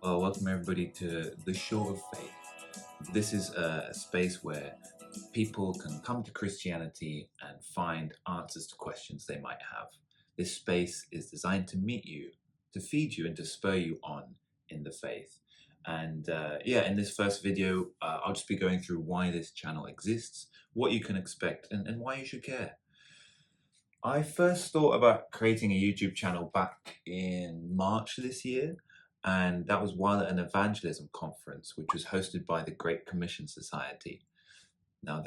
Well, welcome everybody to the Shore of Faith. This is a space where people can come to Christianity and find answers to questions they might have. This space is designed to meet you, to feed you, and to spur you on in the faith. And in this first video, I'll just be going through why this channel exists, what you can expect, and why you should care. I first thought about creating a YouTube channel back in March this year, and that was while at an evangelism conference, which was hosted by the Great Commission Society. Now,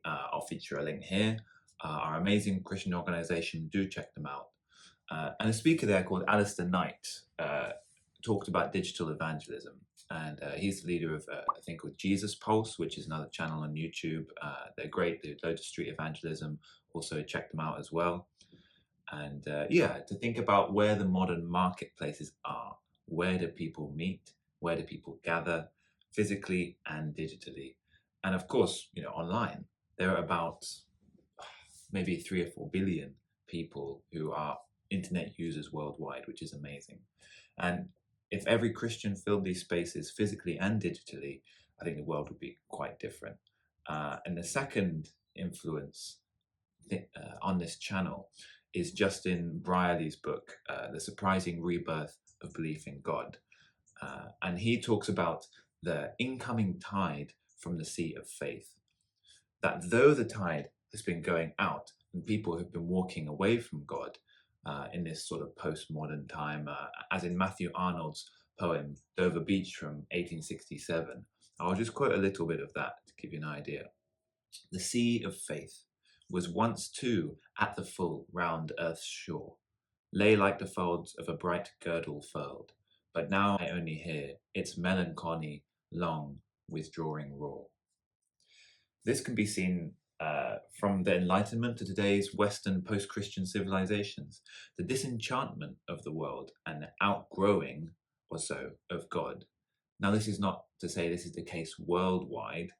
I'll feature a link here, are an amazing Christian organization. Do check them out. And a speaker there called Alistair Knight talked about digital evangelism. And he's the leader of a thing called Jesus Pulse, which is another channel on YouTube. They're great. They do loads of street evangelism. Also, check them out as well. And to think about where the modern marketplaces are. Where do people meet? Where do people gather physically and digitally? And of course, online, there are about maybe 3 or 4 billion people who are internet users worldwide, which is amazing. And if every Christian filled these spaces physically and digitally, I think the world would be quite different. And the second influence on this channel is Justin Brierley's book, The Surprising Rebirth of Belief in God. And he talks about the incoming tide from the sea of faith. That though the tide has been going out and people have been walking away from God in this sort of postmodern time, as in Matthew Arnold's poem, Dover Beach from 1867. I'll just quote a little bit of that to give you an idea. The sea of faith was once too at the full round earth's shore, lay like the folds of a bright girdle furled, but now I only hear its melancholy, long, withdrawing roar. This can be seen from the Enlightenment to today's Western post-Christian civilizations, the disenchantment of the world and the outgrowing, or so, of God. Now, this is not to say this is the case worldwide.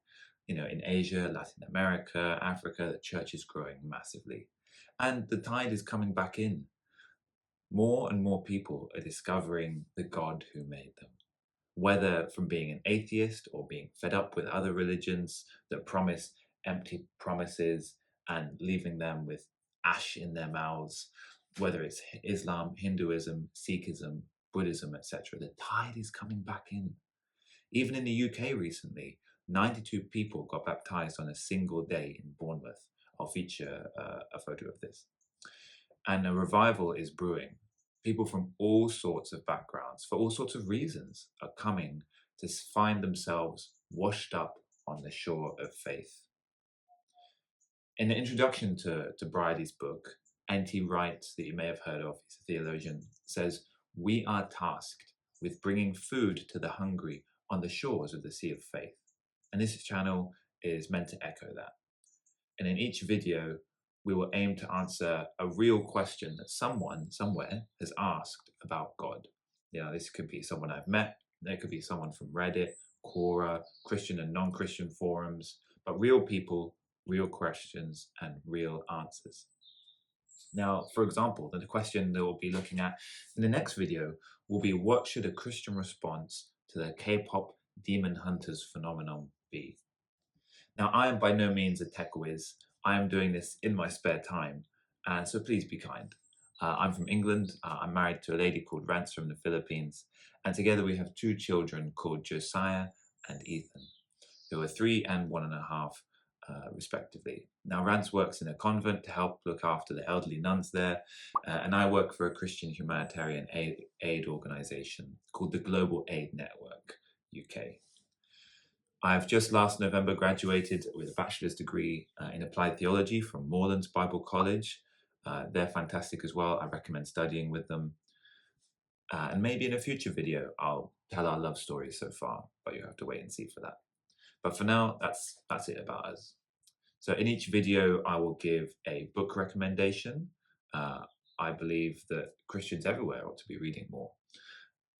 In Asia, Latin America, Africa, the church is growing massively. And the tide is coming back in. More and more people are discovering the God who made them. Whether from being an atheist or being fed up with other religions that promise empty promises and leaving them with ash in their mouths, whether it's Islam, Hinduism, Sikhism, Buddhism, etc., the tide is coming back in. Even in the UK recently, 92 people got baptized on a single day in Bournemouth. I'll feature a photo of this. And a revival is brewing. People from all sorts of backgrounds, for all sorts of reasons, are coming to find themselves washed up on the shore of faith. In the introduction to Bridie's book, N.T. Wright, that you may have heard of, he's a theologian, says, "We are tasked with bringing food to the hungry on the shores of the sea of faith." And this channel is meant to echo that. And in each video, we will aim to answer a real question that someone somewhere has asked about God. This could be someone I've met, there could be someone from Reddit, Quora, Christian and non-Christian forums, but real people, real questions, and real answers. Now, for example, the question that we'll be looking at in the next video will be, what should a Christian response to the K-pop demon hunters phenomenon be? Now, I am by no means a tech whiz. I am doing this in my spare time, so please be kind. I'm from England. I'm married to a lady called Rance from the Philippines, and together we have 2 children called Josiah and Ethan, who are 3 and 1.5, respectively. Now, Rance works in a convent to help look after the elderly nuns there, and I work for a Christian humanitarian aid organization called the Global Aid Network, UK. I've just last November graduated with a bachelor's degree in applied theology from Moorlands Bible College. They're fantastic as well. I recommend studying with them. And maybe in a future video, I'll tell our love story so far, but you have to wait and see for that. But for now, that's it about us. So in each video, I will give a book recommendation. I believe that Christians everywhere ought to be reading more.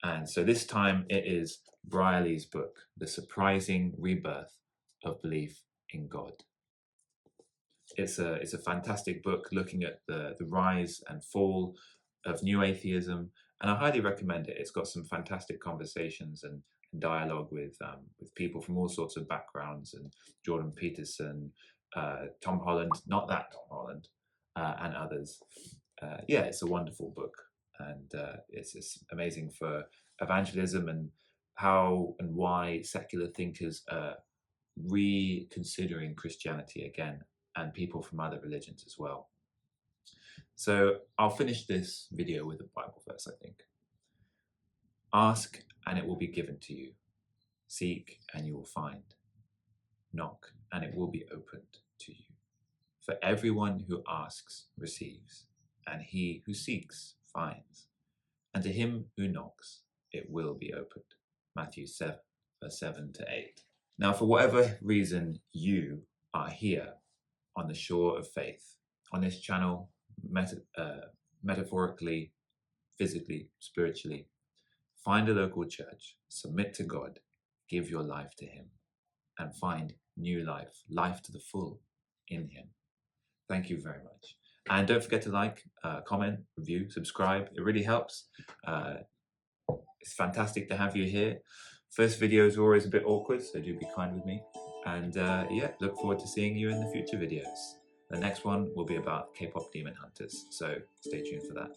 And so this time it is Brierley's book, The Surprising Rebirth of Belief in God. It's a fantastic book looking at the rise and fall of new atheism And I highly recommend it. It's got some fantastic conversations and dialogue with people from all sorts of backgrounds, and Jordan Peterson, Tom Holland, not that Tom Holland, and others. Yeah, it's a wonderful book, and it's amazing for evangelism and how and why secular thinkers are reconsidering Christianity again, and people from other religions as well. So I'll finish this video with a Bible verse, I think. Ask and it will be given to you. Seek and you will find. Knock and it will be opened to you. For everyone who asks receives, and he who seeks finds. And to him who knocks, it will be opened. Matthew 7, verse 7 to 8. Now, for whatever reason you are here on the shore of faith, on this channel, metaphorically, physically, spiritually, find a local church, submit to God, give your life to him, and find new life, life to the full in him. Thank you very much. And don't forget to like, comment, review, subscribe. It really helps. It's fantastic to have you here. First videos are always a bit awkward, so do be kind with me. And yeah, look forward to seeing you in the future videos. The next one will be about K-pop demon hunters, so stay tuned for that.